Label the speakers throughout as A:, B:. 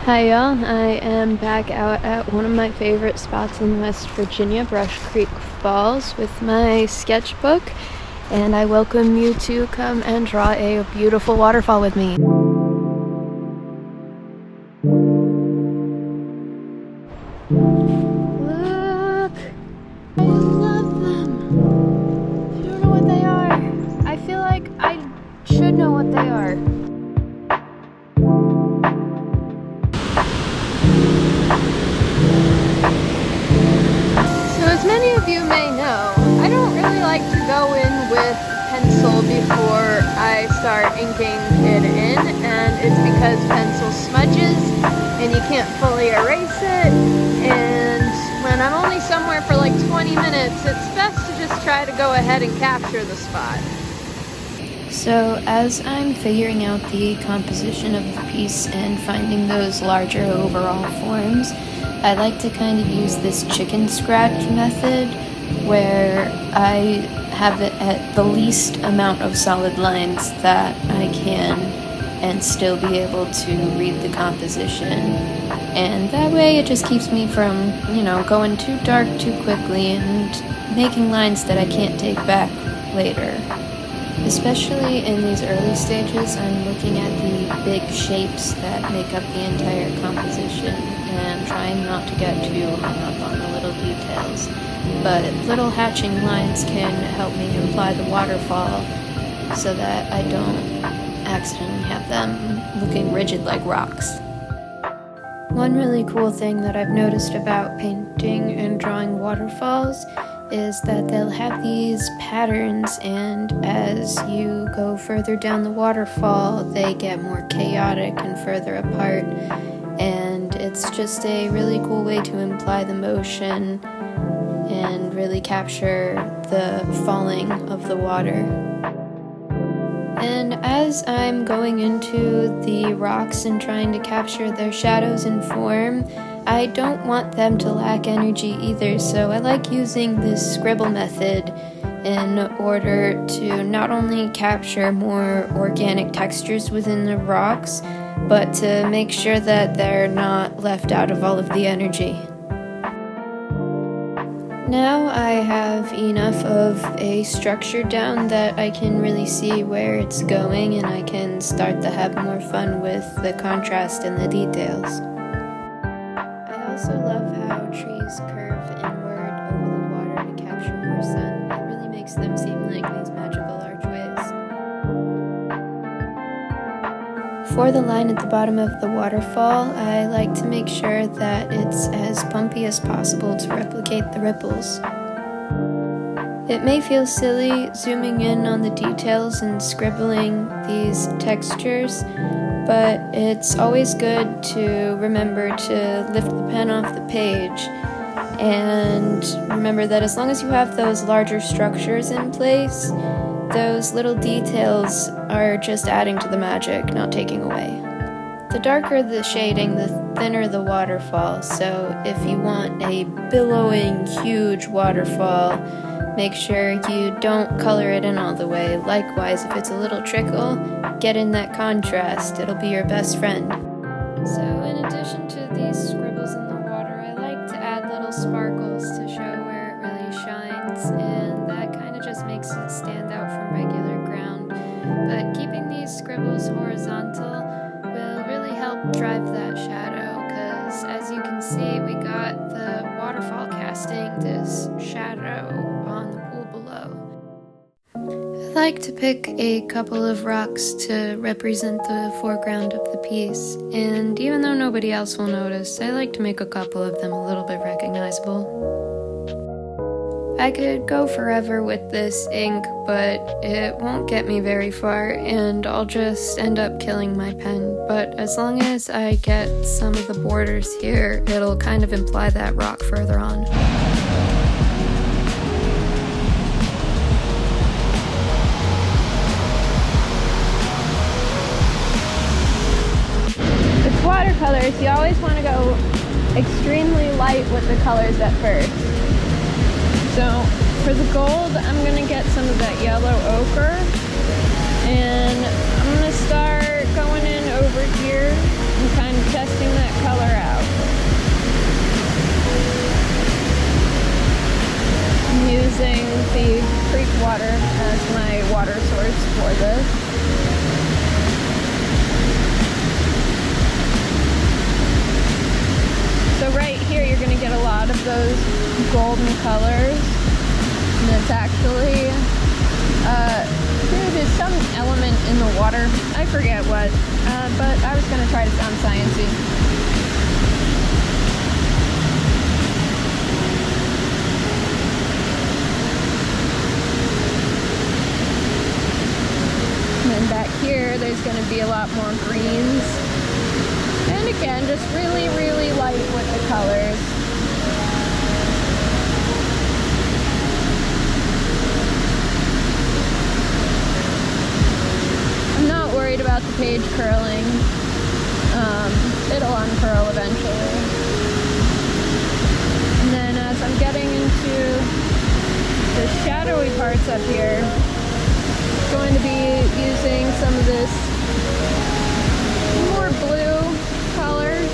A: Hi y'all, I am back out at one of my favorite spots in West Virginia, Brushcreek Falls, with my sketchbook, and I welcome you to come and draw a beautiful waterfall with me. Look! I love them! I don't know what they are. I feel like I should know what they are. As many of you may know, I don't really like to go in with pencil before I start inking it in, and it's because pencil smudges and you can't fully erase it, and when I'm only somewhere for like 20 minutes, it's best to just try to go ahead and capture the spot. So as I'm figuring out the composition of the piece and finding those larger overall forms, I like to kind of use this chicken scratch method where I have it at the least amount of solid lines that I can and still be able to read the composition. And that way it just keeps me from, going too dark too quickly and making lines that I can't take back later. Especially in these early stages, I'm looking at the big shapes that make up the entire composition and trying not to get too hung up on the little details. But little hatching lines can help me imply the waterfall so that I don't accidentally have them looking rigid like rocks. One really cool thing that I've noticed about painting and drawing waterfalls is that they'll have these patterns, and as you go further down the waterfall, they get more chaotic and further apart, and it's just a really cool way to imply the motion and really capture the falling of the water. And as I'm going into the rocks and trying to capture their shadows and form, I don't want them to lack energy either, so I like using this scribble method in order to not only capture more organic textures within the rocks, but to make sure that they're not left out of all of the energy. Now I have enough of a structure down that I can really see where it's going, and I can start to have more fun with the contrast and the details. I also love how trees curve inward over the water to capture more sun. It really makes them seem like these magical archways. For the line at the bottom of the waterfall, I like to make sure that it's as bumpy as possible to replicate the ripples. It may feel silly zooming in on the details and scribbling these textures, but it's always good to remember to lift the pen off the page and remember that as long as you have those larger structures in place, those little details are just adding to the magic, not taking away. The darker the shading, the thinner the waterfall, so if you want a billowing, huge waterfall, make sure you don't color it in all the way. Likewise, if it's a little trickle, get in that contrast. It'll be your best friend. So in addition to these scribbles in the water, I like to add little sparkles to show where it really shines, and that kind of just makes it stand out from regular ground. But keeping these scribbles horizontal will really help drive that shadow, because as you can see, we got the waterfall casting this shadow on the pool below. I like to pick a couple of rocks to represent the foreground of the piece, and even though nobody else will notice, I like to make a couple of them a little bit recognizable. I could go forever with this ink, but it won't get me very far, and I'll just end up killing my pen. But as long as I get some of the borders here, it'll kind of imply that rock further on. With watercolors, you always want to go extremely light with the colors at first. So for the gold, I'm going to get some of that yellow ochre, and I'm going to start going in over here and kind of testing that color. golden colors. And it's actually due to some element in the water. I forget what, but I was going to try to sound sciencey. And then back here, there's going to be a lot more greens. And again, just really, really light with the colors. Worried about the page curling. It'll uncurl eventually. And then as I'm getting into the shadowy parts up here, I'm going to be using some of this more blue colors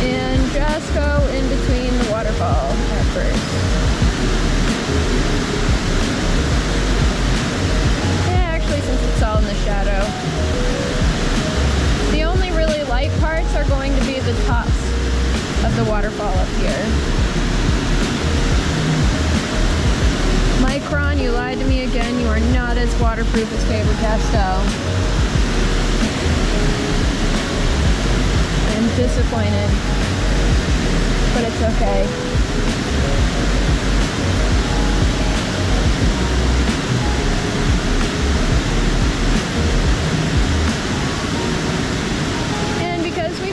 A: and just go in between the waterfall at first. Since it's all in the shadow. The only really light parts are going to be the tops of the waterfall up here. Micron, you lied to me again. You are not as waterproof as Faber-Castell. I'm disappointed, but it's okay.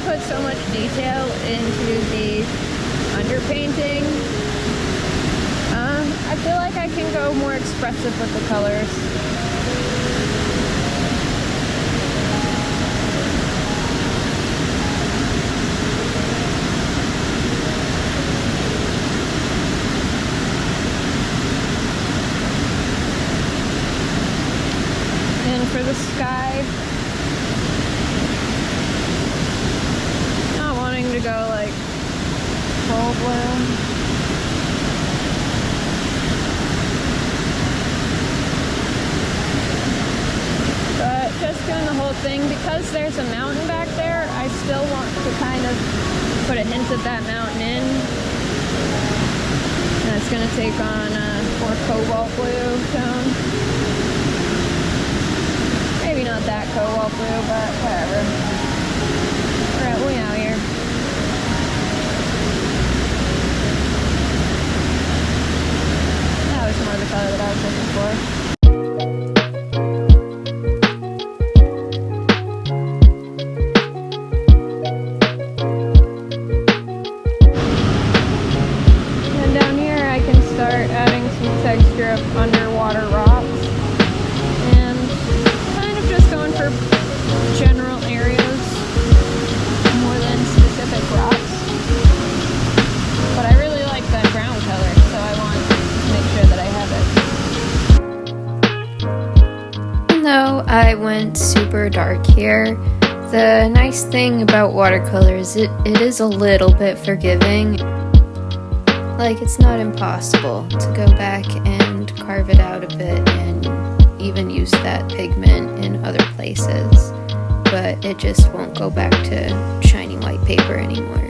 A: Put so much detail into the underpainting. I feel like I can go more expressive with the colors. And for the sky, to go like full blue. But just doing the whole thing, because there's a mountain back there, I still want to kind of put a hint of that mountain in. And it's going to take on a more cobalt blue tone. Maybe not that cobalt blue, but whatever. We're way out here. That was more the color that I was looking for. And down here I can start adding some texture of underwater rocks. And kind of just going for general areas more than specific rocks. But I really like that brown color, so I want to make sure that I have it. Even though I went super dark here, the nice thing about watercolor is it is a little bit forgiving. Like, it's not impossible to go back and carve it out a bit and even use that pigment in other places, but it just won't go back to shiny white paper anymore.